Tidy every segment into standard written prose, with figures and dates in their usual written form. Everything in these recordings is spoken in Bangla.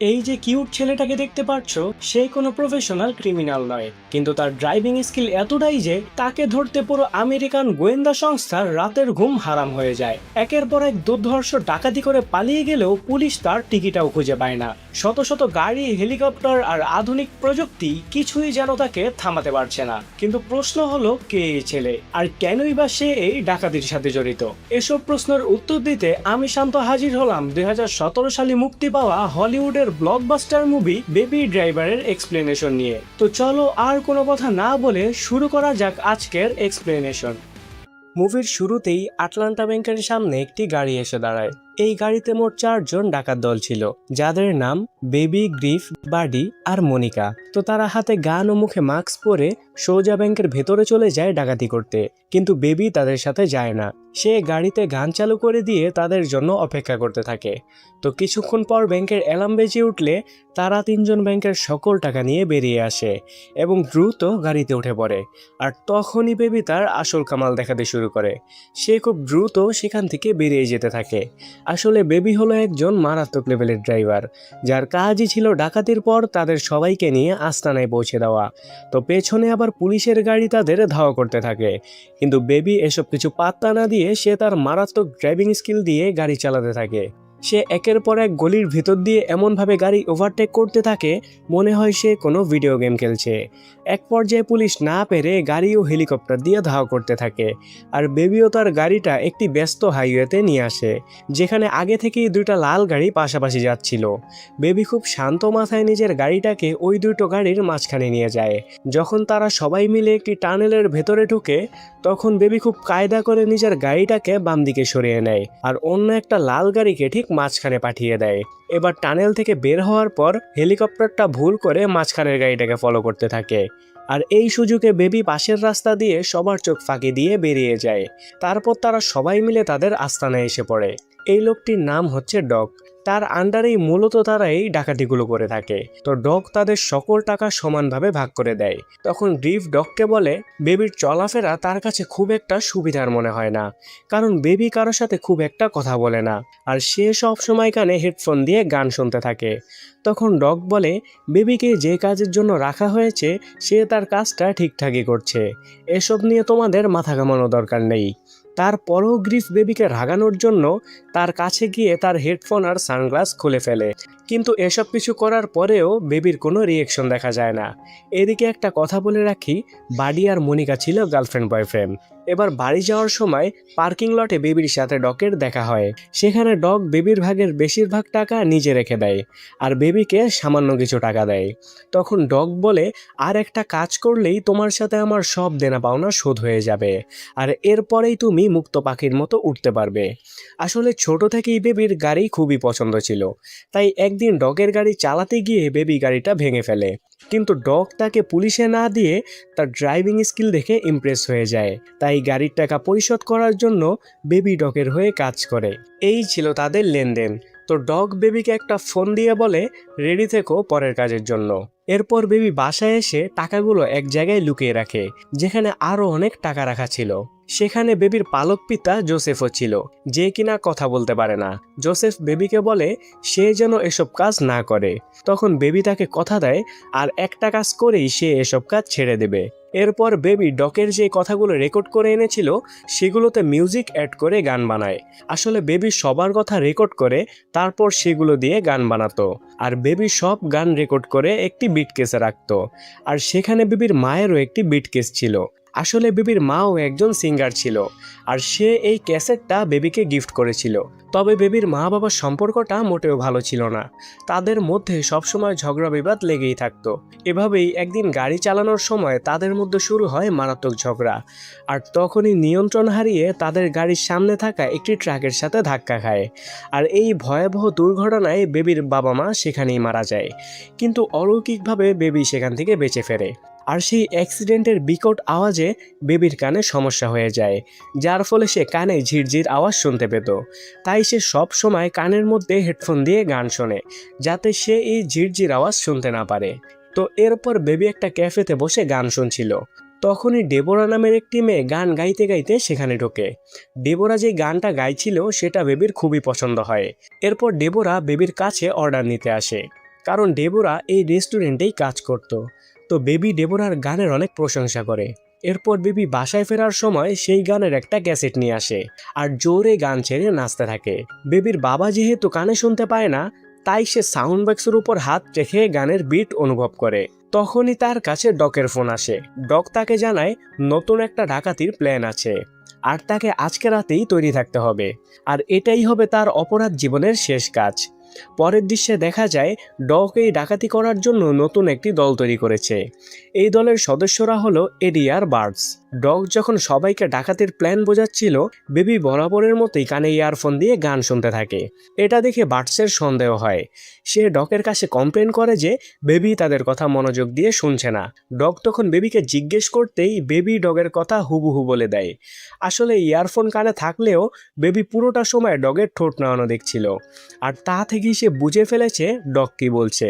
এই যে কিউট ছেলেটাকে দেখতে পাচ্ছ, সে কোনো প্রফেশনাল ক্রিমিনাল নয়, কিন্তু তার ড্রাইভিং স্কিল এতটাই যে তাকে ধরতে পুরো আমেরিকান গোয়েন্দা সংস্থার রাতের ঘুম হারাম হয়ে যায়। একের পর এক দুর্ধর্ষ ডাকাতি করে পালিয়ে গেলেও পুলিশ তার টিকিটাও খুঁজে পায় না। শত শত গাড়ি, হেলিকপ্টার আর আধুনিক প্রযুক্তি কিছুই যেন তাকে থামাতে পারছে না। কিন্তু প্রশ্ন হলো, কে এই ছেলে আর কেনই বা সে এই ডাকাতির সাথে জড়িত? এসব প্রশ্নের উত্তর দিতে আমি শান্ত হাজির হলাম 2017 সালে মুক্তি পাওয়া হলিউডের ব্লকবাস্টার মুভি বেবি ড্রাইভারের এক্সপ্লেনেশন নিয়ে। তো চলো আর কোনো কথা না বলে শুরু করা যাক আজকের এক্সপ্লেনেশন। মুভির শুরুতেই আটলান্টা ব্যাংকের সামনে একটি গাড়ি এসে দাঁড়ায়। এই গাড়িতে মোট 4 জন ডাকাত দল ছিল, যাদের নাম বেবি, গ্রিফ, বাডি আর মনিকা। তো তারা হাতে গান ও মুখে মাস্ক পরে সোজা ব্যাংকের ভেতরে চলে যায় ডাকাতি করতে। কিন্তু বেবি তাদের সাথে যায় না। সে গাড়িতে গান চালু করে দিয়ে তাদের জন্য অপেক্ষা করতে থাকে। তো কিছুক্ষণ পর ব্যাংকের অ্যালার্ম বেজে উঠলে তারা 3জন ব্যাংকের সকল টাকা নিয়ে বেরিয়ে আসে এবং দ্রুত গাড়িতে উঠে পড়ে। আর তখনই বেবি তার আসল কামাল দেখাতে শুরু করে। সে খুব দ্রুত সেখান থেকে বেরিয়ে যেতে থাকে। আসলে বেবি হলো একজন মারাত্মক লেভেলের ড্রাইভার, যার কাজই ছিল ডাকাতির পর তাদের সবাইকে নিয়ে আস্তানায় পৌঁছে দেওয়া। তো পেছনে আবার পুলিশের গাড়ি তাদের ধাওয়া করতে থাকে। কিন্তু বেবি এসব কিছু পাত্তা না দিয়ে সে তার মারাত্মক ড্রাইভিং স্কিল দিয়ে গাড়ি চালাতে থাকে। সে একের পর এক গলির ভিতর দিয়ে এমনভাবে গাড়ি ওভারটেক করতে থাকে, মনে হয় সে কোনো ভিডিও গেম খেলছে। এক পর্যায়ে পুলিশ না পেরে গাড়ি ও হেলিকপ্টার দিয়ে ধাওয়া করতে থাকে। আর বেবিও তার গাড়িটা একটি ব্যস্ত হাইওয়েতে নিয়ে আসে, যেখানে আগে থেকেই 2টা লাল গাড়ি পাশাপাশি যাচ্ছিল। বেবি খুব শান্ত মাথায় নিজের গাড়িটাকে ওই 2টো গাড়ির মাঝখানে নিয়ে যায়। যখন তারা সবাই মিলে একটি টানেলের ভেতরে ঢুকে, তখন বেবি খুব কায়দা করে নিজের গাড়িটাকে বাম দিকে সরিয়ে নেয় আর অন্য একটা লাল গাড়িকে ঠিক মাঝখানে পাঠিয়ে দেয়। এবার টানেল থেকে বের হওয়ার পর হেলিকপ্টারটা ভুল করে মাঝখানের গাড়িটাকে ফলো করতে থাকে। আর এই সুযোগে বেবি পাশের রাস্তা দিয়ে সবার চোখ ফাঁকি দিয়ে বেরিয়ে যায়। তারপর তারা সবাই মিলে তাদের আস্তানায় এসে পড়ে। এই লোকটির নাম হচ্ছে ডগ। তার আন্ডারেই মূলত তারা এই ডাকাতিগুলো করে থাকে। তো ডগ তাদের সকল টাকা সমানভাবে ভাগ করে দেয়। তখন গ্রিফ ডগকে বলে, বেবির চলাফেরা তার কাছে খুব একটা সুবিধার মনে হয় না, কারণ বেবি কারোর সাথে খুব একটা কথা বলে না আর সে সব সময় কানে হেডফোন দিয়ে গান শুনতে থাকে। তখন ডগ বলে, বেবিকে যে কাজের জন্য রাখা হয়েছে সে তার কাজটা ঠিকঠাকই করছে, এসব নিয়ে তোমাদের মাথা ঘামানো দরকার নেই। তারপরও গ্রিফ বেবিকে রাগানোর জন্য তার কাছে গিয়ে তার হেডফোন আর সানগ্লাস খুলে ফেলে। কিন্তু এসব কিছু করার পরেও বেবির কোনো রিয়েকশন দেখা যায় না। এদিকে একটা কথা বলে রাখি, বাডি আর মনিকা ছিল গার্লফ্রেন্ড বয়ফ্রেন্ড। এবার বাড়ি যাওয়ার সময় পার্কিং লটে বেবির সাথে ডগের দেখা হয়। সেখানে ডগ বেবির ভাগের বেশিরভাগ টাকা নিজে রেখে দেয় আর বেবিকে সামান্য কিছু টাকা দেয়। তখন ডগ বলে, আর একটা কাজ করলেই তোমার সাথে আমার সব দেনা পাওনা শোধ হয়ে যাবে, আর এরপরেই তুমি মুক্ত পাখির মতো উঠতে পারবে। আসলে ছোট থেকেই বেবির গাড়ি খুবই পছন্দ ছিল, তাই একদিন ডগের গাড়ি চালাতে গিয়ে বেবি গাড়িটা ভেঙে ফেলে। কিন্তু ডগ তাকে পুলিশে না দিয়ে তার ড্রাইভিং স্কিল দেখে ইমপ্রেস হয়ে যায়। তাই গাড়ির টাকা পরিশোধ করার জন্য বেবি ডগের হয়ে কাজ করে। এই ছিল তাদের লেনদেন। তো ডগ বেবিকে একটা ফোন দিয়ে বলে, রেডি থেকো পরের কাজের জন্য। এরপর বেবি বাসায় এসে টাকাগুলো এক জায়গায় লুকিয়ে রাখে, যেখানে আরো অনেক টাকা রাখা ছিল। সেখানে বেবির পালক পিতা জোসেফও ছিল, যে কিনা কথা বলতে পারে না। জোসেফ বেবিকে বলে সে যেন এসব কাজ না করে। তখন বেবি তাকে কথা দেয় আর একটা কাজ করেই সে এসব কাজ ছেড়ে দেবে। এরপর বেবি ডকের যে কথাগুলো রেকর্ড করে এনেছিল সেগুলোতে মিউজিক অ্যাড করে গান বানায়। আসলে বেবি সবার কথা রেকর্ড করে তারপর সেগুলো দিয়ে গান বানাতো। আর বেবি সব গান রেকর্ড করে একটি বিট কেসে রাখতো। আর সেখানে বেবির মায়েরও একটি বিট কেস ছিল। আসলে বেবির মাও একজন সিঙ্গার ছিল, আর সে এই ক্যাসেটটা বেবিকে গিফট করেছিল। তবে বেবির মা বাবার সম্পর্কটা মোটেও ভালো ছিল না। তাদের মধ্যে সবসময় ঝগড়া বিবাদ লেগেই থাকতো। এভাবেই একদিন গাড়ি চালানোর সময় তাদের মধ্যে শুরু হয় মারাত্মক ঝগড়া। আর তখনই নিয়ন্ত্রণ হারিয়ে তাদের গাড়ির সামনে থাকা একটি ট্রাকের সাথে ধাক্কা খায়। আর এই ভয়াবহ দুর্ঘটনায় বেবির বাবা মা সেখানেই মারা যায়। কিন্তু অলৌকিকভাবে বেবি সেখান থেকে বেঁচে ফেরে। আর সেই অ্যাক্সিডেন্টের বিকট আওয়াজে বেবির কানে সমস্যা হয়ে যায়, যার ফলে সে কানে ঝিরঝির আওয়াজ শুনতে পেত। তাই সে সব সময় কানের মধ্যে হেডফোন দিয়ে গান শোনে, যাতে সে এই ঝিরঝির আওয়াজ শুনতে না পারে। তো এরপর বেবি একটা ক্যাফেতে বসে গান শুনছিল। তখনই ডেবোরা নামের একটি মেয়ে গান গাইতে গাইতে সেখানে ঢোকে। ডেবোরা যে গানটা গাইছিল সেটা বেবির খুবই পছন্দ হয়। এরপর ডেবোরা বেবির কাছে অর্ডার নিতে আসে। কারণ ডেবোরা এই রেস্টুরেন্টেই কাজ করত। তো বেবি ডেবোরার গানের অনেক প্রশংসা করে। এরপর বেবি বাসায় ফেরার সময় সেই গানের একটা ক্যাসেট নিয়ে আসে আর জোরে গান ছেড়ে নাচতে থাকে। বেবির বাবা যেহেতু কানে শুনতে পায় না, তাই সে সাউন্ড বক্সের উপর হাত রেখে গানের বিট অনুভব করে। তখনই তার কাছে ডকের ফোন আসে। ডক তাকে জানায় নতুন একটা ডাকাতির প্ল্যান আছে আর তাকে আজকে রাতেই তৈরি থাকতে হবে, আর এটাই হবে তার অপরাধ জীবনের শেষ কাজ। পরের দৃশ্যে দেখা যায় ডক এই ডাকাতি করার জন্য নতুন একটি দল তৈরি করেছে। এই দলের সদস্যরা হলো এডি আর বার্ডস। ডক যখন সবাইকে ডাকাতির প্ল্যান বোঝাচ্ছিল, বেবি বরাবরের মতোই কানে ইয়ারফোন দিয়ে গান শুনতে থাকে। এটা দেখে বার্ডসের সন্দেহ হয়। সে ডকের কাছে কমপ্লেন করে যে বেবি তাদের কথা মনোযোগ দিয়ে শুনছে না। ডক তখন বেবিকে জিজ্ঞেস করতেই বেবি ডগের কথা হুবহু বলে দেয়। আসলে ইয়ারফোন কানে থাকলেও বেবি পুরোটা সময় ডগের ঠোঁট নাড়ানো দেখছিল, আর তা থেকেই সে বুঝে ফেলেছে ডগ কি বলছে।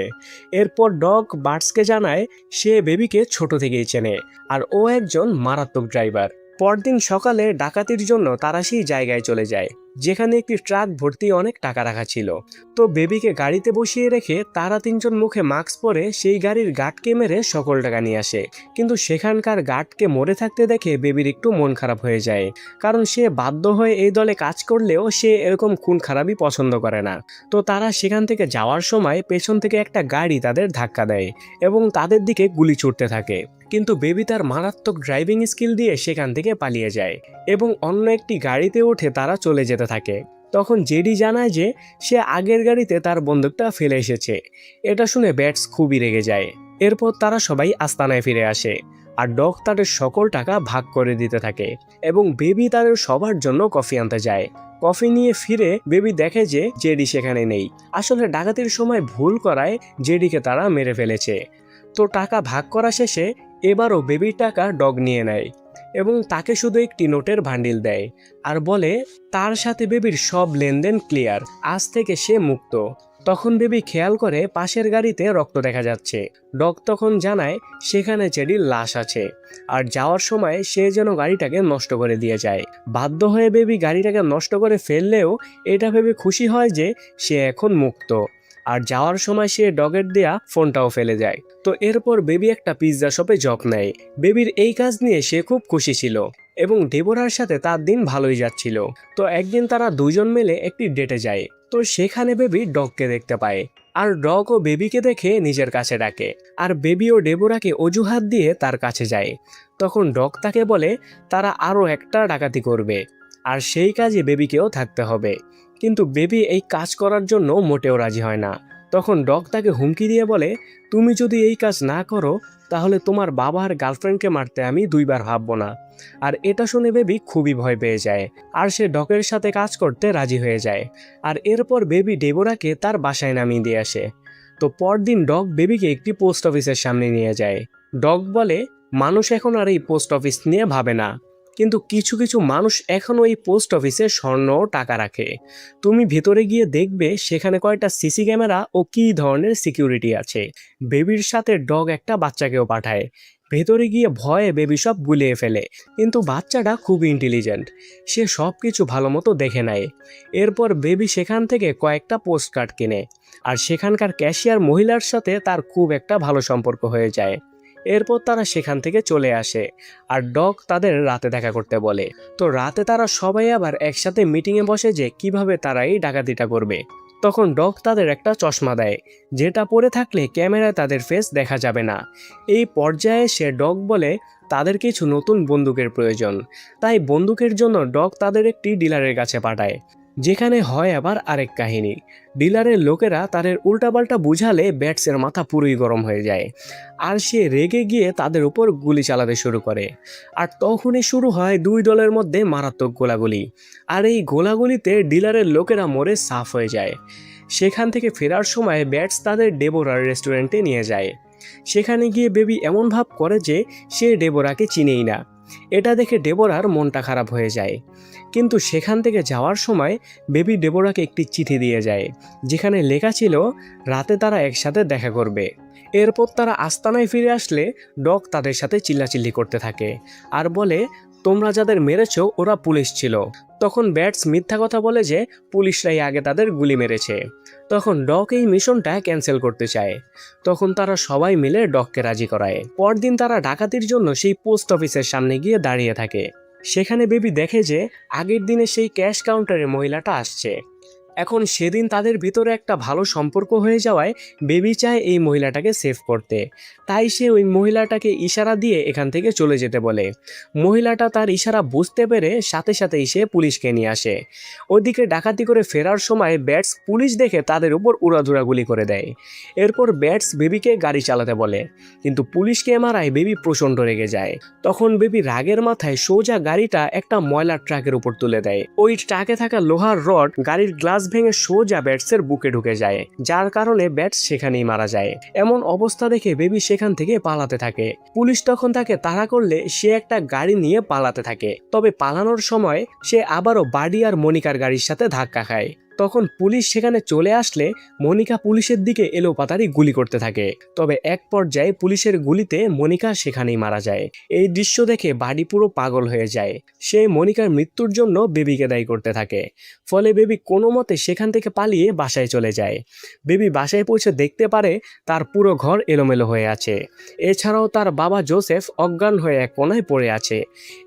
এরপর ডগ বার্ডসকে জানায় সে বেবিকে ছোট থেকেই চেনে আর ও একজন মারাত্মক ড্রাইভার। পরদিন সকালে ডাকাতির জন্য তারা সেই জায়গায় চলে যায় যেখানে একটি ট্রাক ভর্তি অনেক টাকা রাখা ছিল। তো বেবিকে গাড়িতে বসিয়ে রেখে তারা তিনজন মুখে মাস্ক পরে সেই গাড়ির গার্ডকে মেরে সকল টাকা নিয়ে আসে। কিন্তু সেখানকার গার্ডকে মরে থাকতে দেখে বেবির একটু মন খারাপ হয়ে যায়, কারণ সে বাধ্য হয়ে এই দলে কাজ করলেও সে এরকম খুন খারাপই পছন্দ করে না। তো তারা সেখান থেকে যাওয়ার সময় পেছন থেকে একটা গাড়ি তাদের ধাক্কা দেয় এবং তাদের দিকে গুলি ছুটতে থাকে। কিন্তু বেবি তার মারাত্মক ড্রাইভিং স্কিল দিয়ে সেখান থেকে পালিয়ে যায় এবং অন্য একটি গাড়িতে উঠে তারা চলে যেতে থাকে। তখন জেডি জানায় যে সে আগের গাড়িতে তার বন্দুকটা ফেলে এসেছে। এটা শুনে ব্যাটস খুবই রেগে যায়। এরপর তারা সবাই আস্তানায় ফিরে আসে আর ডগ তাদের সকল টাকা ভাগ করে দিতে থাকে এবং বেবি তাদের সবার জন্য কফি আনতে যায়। কফি নিয়ে ফিরে বেবি দেখে যে জেডি সেখানে নেই। আসলে ডাকাতির সময় ভুল করায় জেডিকে তারা মেরে ফেলেছে। তো টাকা ভাগ করা শেষে এবারও বেবির টাকা ডগ নিয়ে নেয় এবং তাকে শুধু একটি নোটের বান্ডিল দেয় আর বলে তার সাথে বেবির সব লেনদেন ক্লিয়ার, আজ থেকে সে মুক্ত। তখন বেবি খেয়াল করে পাশের গাড়িতে রক্ত দেখা যাচ্ছে। ডগ তখন জানায় সেখানে জেডির লাশ আছে আর যাওয়ার সময় সে যেন গাড়িটাকে নষ্ট করে দিয়ে যায়। বাধ্য হয়ে বেবি গাড়িটাকে নষ্ট করে ফেললেও এটা ভেবে খুশি হয় যে সে এখন মুক্ত। আর যাওয়ার সময় সে ডগের দেয়া ফোনটাও ফেলে যায়। তো এরপর বেবি একটা পিৎজা শপে জব নেয়। বেবির এই কাজ নিয়ে সে খুব খুশি ছিল এবং ডেবোরার সাথে তার দিন ভালোই যাচ্ছিল। তো একদিন তারা দুজন মিলে একটি ডেটে যায়। তো সেখানে বেবি ডগকে দেখতে পায় আর ডগ ও বেবিকে দেখে নিজের কাছে ডাকে আর বেবি ও ডেবোরাকে অজুহাত দিয়ে তার কাছে যায়। তখন ডগ তাকে বলে তারা আরও একটা ডাকাতি করবে আর সেই কাজে বেবিকেও থাকতে হবে। কিন্তু বেবি এই কাজ করার জন্য মোটেও রাজি হয় না। তখন ডগ তাকে হুমকি দিয়ে বলে তুমি যদি এই কাজ না করো তাহলে তোমার বাবা আর গার্লফ্রেন্ডকে মারতে আমি দুইবার ভাববো না। আর এটা শুনে বেবি খুবই ভয় পেয়ে যায় আর সে ডগের সাথে কাজ করতে রাজি হয়ে যায়। আর এরপর বেবি ডেবোরাকে তার বাসায় নামিয়ে দিয়ে আসে। তো পরদিন ডগ বেবিকে একটি পোস্ট অফিসের সামনে নিয়ে যায়। ডগ বলে মানুষ এখন আর এই পোস্ট অফিস নিয়ে ভাবে না, কিন্তু কিছু কিছু মানুষ এখনও এই পোস্ট অফিসে স্বর্ণ ও টাকা রাখে। তুমি ভেতরে গিয়ে দেখবে সেখানে কয়টা সিসি ক্যামেরা ও কী ধরনের সিকিউরিটি আছে। বেবির সাথে ডগ একটা বাচ্চাকেও পাঠায়। ভেতরে গিয়ে ভয়ে বেবি সব গুলিয়ে ফেলে, কিন্তু বাচ্চাটা খুব ইন্টেলিজেন্ট, সে সব কিছু ভালো মতো দেখে নেয়। এরপর বেবি সেখান থেকে কয়েকটা পোস্ট কার্ড কেনে আর সেখানকার ক্যাশিয়ার মহিলার সাথে তার খুব একটা ভালো সম্পর্ক হয়ে যায়। এরপর তারা সেখান থেকে চলে আসে আর ডগ তাদের রাতে দেখা করতে বলে। তো রাতে তারা সবাই আবার একসাথে মিটিংয়ে বসে যে কিভাবে তারা এই ডাকাতিটা করবে। তখন ডগ তাদের একটা চশমা দেয় যেটা পরে থাকলে ক্যামেরায় তাদের ফেস দেখা যাবে না। এই পর্যায়ে সে ডগ বলে তাদের কিছু নতুন বন্দুকের প্রয়োজন, তাই বন্দুকের জন্য ডগ তাদের একটি ডিলারের কাছে পাঠায়, যেখানে হয় আবার আরেক কাহিনী। ডিলারের লোকেরা তাদের উল্টাপাল্টা বুঝালে ব্যাটসের মাথা পুরোই গরম হয়ে যায় আর সে রেগে গিয়ে তাদের উপর গুলি চালাতে শুরু করে। আর তখনই শুরু হয় দুই দলের মধ্যে মারাত্মক গোলাগুলি, আর এই গোলাগুলিতে ডিলারের লোকেরা মরে সাফ হয়ে যায়। সেখান থেকে ফেরার সময় ব্যাটস তাদের ডেবোরার রেস্টুরেন্টে নিয়ে যায়। সেখানে গিয়ে বেবি এমন ভাব করে যে সে ডেবোরাকে চিনেই না। এটা দেখে ডেবোরার মনটা খারাপ হয়ে যায়, কিন্তু সেখান থেকে যাওয়ার সময় বেবি ডেবোরাকে একটি চিঠি দিয়ে যায় যেখানে লেখা ছিল রাতে তারা একসাথে দেখা করবে। এরপর তারা আস্তানায় ফিরে আসলে ডগ তাদের সাথে চিল্লাচিল্লি করতে থাকে আর বলে তোমরা যাদের মেরেছো ওরা পুলিশ ছিল। তখন ব্যাটস মিথ্যা কথা বলে যে পুলিশরাই আগে তাদের গুলি মেরেছে। তখন ডক এই মিশনটা ক্যান্সেল করতে চায়। তখন তারা সবাই মিলে ডককে রাজি করায়। পরদিন তারা ডাকাতির জন্য সেই পোস্ট অফিসের সামনে গিয়ে দাঁড়িয়ে থাকে। সেখানে বেবি দেখে যে আগের দিনে সেই ক্যাশ কাউন্টারে মহিলাটা আসছে। এখন সেদিন তাদের ভিতরে একটা ভালো সম্পর্ক হয়ে যাওয়ায় বেবি চায় এই মহিলাটাকে সেভ করতে। তাই সে ওই মহিলাটাকে ইশারা দিয়ে এখান থেকে চলে যেতে বলে। মহিলাটা তার ইশারা বুঝতে পেরে সাথে সাথেই সে পুলিশকে নিয়ে আসে। ওদিকে ডাকাতি করে ফেরার সময় ব্যাটস পুলিশ দেখে তাদের উপর উড়াধুরা গুলি করে দেয়। এরপর ব্যাটস বেবিকে গাড়ি চালাতে বলে, কিন্তু পুলিশকে মারায় বেবি প্রচণ্ড রেগে যায়। তখন বেবি রাগের মাথায় সোজা গাড়িটা একটা ময়লার ট্রাকের উপর তুলে দেয়। ওই ট্রাকে থাকা লোহার রড গাড়ির গ্লাস ভেঙে সোজা ব্যাটসের বুকে ঢুকে যায়, যার কারণে ব্যাটস সেখানেই মারা যায়। এমন অবস্থা দেখে বেবি সেখান থেকে পালাতে থাকে। পুলিশ তখন তাকে তাড়া করলে সে একটা গাড়ি নিয়ে পালাতে থাকে। তবে পালানোর সময় সে আবারও বাডি আর মনিকার গাড়ির সাথে ধাক্কা খায়। তখন পুলিশ সেখানে চলে আসলে মনিকা পুলিশের দিকে এলোপাতাড়ি গুলি করতে থাকে। তবে এক পর্যায়ে পুলিশের গুলিতে মনিকা সেখানেই মারা যায়। এই দৃশ্য দেখে বাডি পুরো পাগল হয়ে যায়। সে মনিকার মৃত্যুর জন্য বেবিকে দায়ী করতে থাকে। ফলে বেবি কোনো মতে সেখান থেকে পালিয়ে বাসায় চলে যায়। বেবি বাসায় পৌঁছে দেখতে পারে তার পুরো ঘর এলোমেলো হয়ে আছে। এছাড়াও তার বাবা জোসেফ অজ্ঞান হয়ে এক কোণায় পড়ে আছে।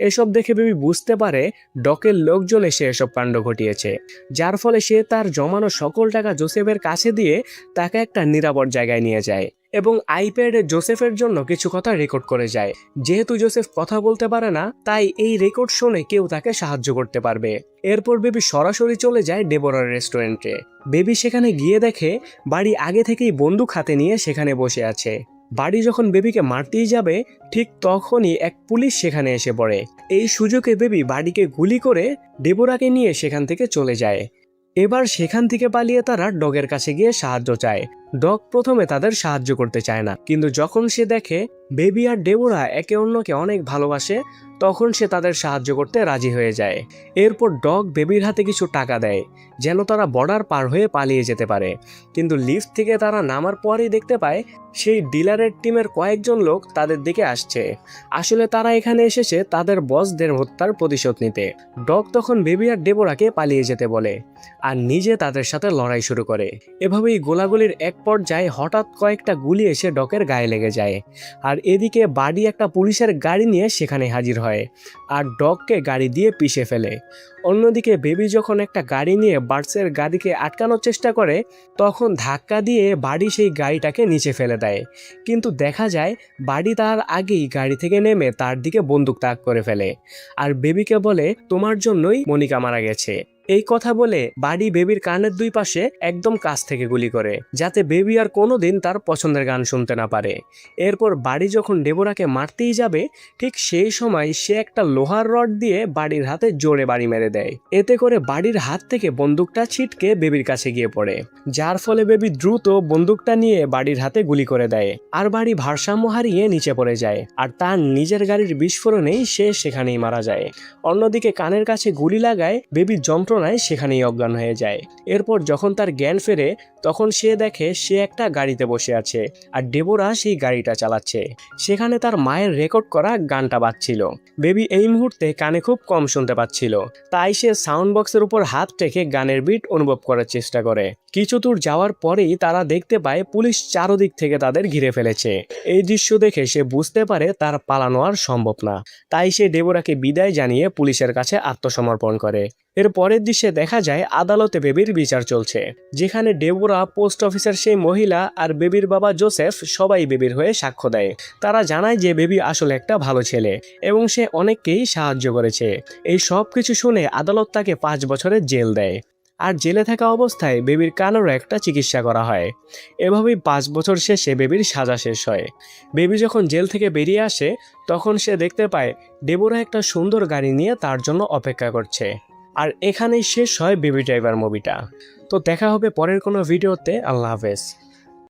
এসব দেখে বেবি বুঝতে পারে ডকের লোকজন এসে এসব কাণ্ড ঘটিয়েছে, যার ফলে সে তার জমানো সকল টাকা জোসেফের কাছে দিয়ে তাকে একটা নিরাপদ জায়গায় নিয়ে যায় এবং আইপ্যাডে জোসেফের জন্য কিছু কথা রেকর্ড করে যায়। যেহেতু জোসেফ কথা বলতে পারে না, তাই এই রেকর্ড শুনে কেউ তাকে সাহায্য করতে পারবে। এরপর বেবি সরাসরি চলে যায় ডেবোরার রেস্টুরেন্টে। বেবি সেখানে গিয়ে দেখে বাড়ি আগে থেকেই বন্দুক হাতে নিয়ে সেখানে বসে আছে। বাড়ি যখন বেবিকে মারতেই যাবে, ঠিক তখনই এক পুলিশ সেখানে এসে পড়ে। এই সুযোগে বেবি বাড়িকে গুলি করে ডেবোরাকে নিয়ে সেখান থেকে চলে যায়। এবার সেখান থেকে পালিয়ে তারা ডগের কাছে গিয়ে সাহায্য চায়। ডগ প্রথমে তাদের সাহায্য করতে চায় না, কিন্তু যখন সে দেখে বেবি আর ডেবোরা একে অন্যকে অনেক ভালোবাসে, তখন সে তাদের সাহায্য করতে রাজি হয়ে যায়। এরপর ডগ বেবির হাতে কিছু টাকা দেয় যেন তারা বর্ডার পার হয়ে পালিয়ে যেতে পারে। কিন্তু লিফট থেকে তারা নামার পরেই দেখতে পায় সেই ডিলারের টিমের কয়েকজন লোক তাদের দিকে আসছে। আসলে তারা এখানে এসেছে তাদের বসদের হত্যার প্রতিশোধ নিতে। ডগ তখন বেবি আর ডেবোরাকে পালিয়ে যেতে বলে আর নিজে তাদের সাথে লড়াই শুরু করে। এভাবেই গোলাগুলির এক পর্যায়ে হঠাৎ কয়েকটা গুলি এসে ডকের গায়ে লেগে যায়। আর এদিকে বাডি একটা পুলিশের গাড়ি নিয়ে সেখানে হাজির হয় আর ডগকে গাড়ি দিয়ে পিষে ফেলে। অন্যদিকে বেবি যখন একটা গাড়ি নিয়ে বার্টসের গাড়িকে আটকানোর চেষ্টা করে, তখন ধাক্কা দিয়ে বাডি সেই গাড়িটাকে নিচে ফেলে দেয়। কিন্তু দেখা যায় বাডি তার আগেই গাড়ি থেকে নেমে তার দিকে বন্দুক তাক করে ফেলে আর বেবিকে বলে, তোমার জন্যই মনিকা মারা গেছে। এই কথা বলে বাডি বেবির কানের দুই পাশে একদম কাছ থেকে গুলি করে, যাতে বেবি আর কোনোদিন তার পছন্দের গান শুনতে না পারে। এরপর বাডি যখন ডেবোরাকে মারতেই যাবে, ঠিক সেই সময় সে একটা লোহার রড দিয়ে বাডির হাতে জোরে বাড়ি মেরে দেয়। এতে করে বাডির হাত থেকে বন্দুকটা ছিটকে বেবির কাছে গিয়ে পড়ে, যার ফলে বেবি দ্রুত বন্দুকটা নিয়ে বাডির হাতে গুলি করে দেয় আর বাডি ভারসাম্য হারিয়ে নিচে পড়ে যায় আর তার নিজের গাড়ির বিস্ফোরণেই সে সেখানেই মারা যায়। অন্যদিকে কানের কাছে গুলি লাগায় বেবি যন্ত্রণায় সেখানেই অজ্ঞান হয়ে যায়। এরপর যখন তার জ্ঞান ফেরে, তখন সে দেখে সে একটা গাড়িতে বসে আছে আর ডেবোরা সেই গাড়িটা চালাচ্ছে। সেখানে তার মায়ের রেকর্ড করা গানটা বাজছিল। বেবি এই মুহূর্তে কানে খুব কম শুনতে পাচ্ছিল, তাই সে সাউন্ড বক্সের উপর হাত রেখে গানের বিট অনুভব করার চেষ্টা করে। কিছু দূর যাওয়ার পরেই তারা দেখতে পায় পুলিশ চারদিক থেকে তাদের ঘিরে ফেলেছে। এই দৃশ্য দেখে সে বুঝতে পারে তার পালানো আর সম্ভব না, তাই সে ডেবোরাকে বিদায় জানিয়ে পুলিশের কাছে আত্মসমর্পণ করে। এর পরের দৃশ্যে দেখা যায় আদালতে বেবির বিচার চলছে, যেখানে ডেবোরা, পোস্ট অফিসের সেই মহিলা আর বেবির বাবা জোসেফ সবাই বেবির হয়ে সাক্ষ্য দেয়। তারা জানায় যে বেবি আসলে একটা ভালো ছেলে এবং সে অনেককেই সাহায্য করেছে। এই সব কিছু শুনে আদালত তাকে 5 বছরের জেল দেয় আর জেলে থাকা অবস্থায় বেবির কানেরও একটা চিকিৎসা করা হয়। এভাবেই 5 বছর শেষে বেবির সাজা শেষ হয়। বেবি যখন জেল থেকে বেরিয়ে আসে, তখন সে দেখতে পায় ডেবোরা একটা সুন্দর গাড়ি নিয়ে তার জন্য অপেক্ষা করছে। আর এখানেই শেষ হয় বেবি ড্রাইভার মুভিটা। তো দেখা হবে পরের কোনো ভিডিওতে। আল্লাহ হাফেজ।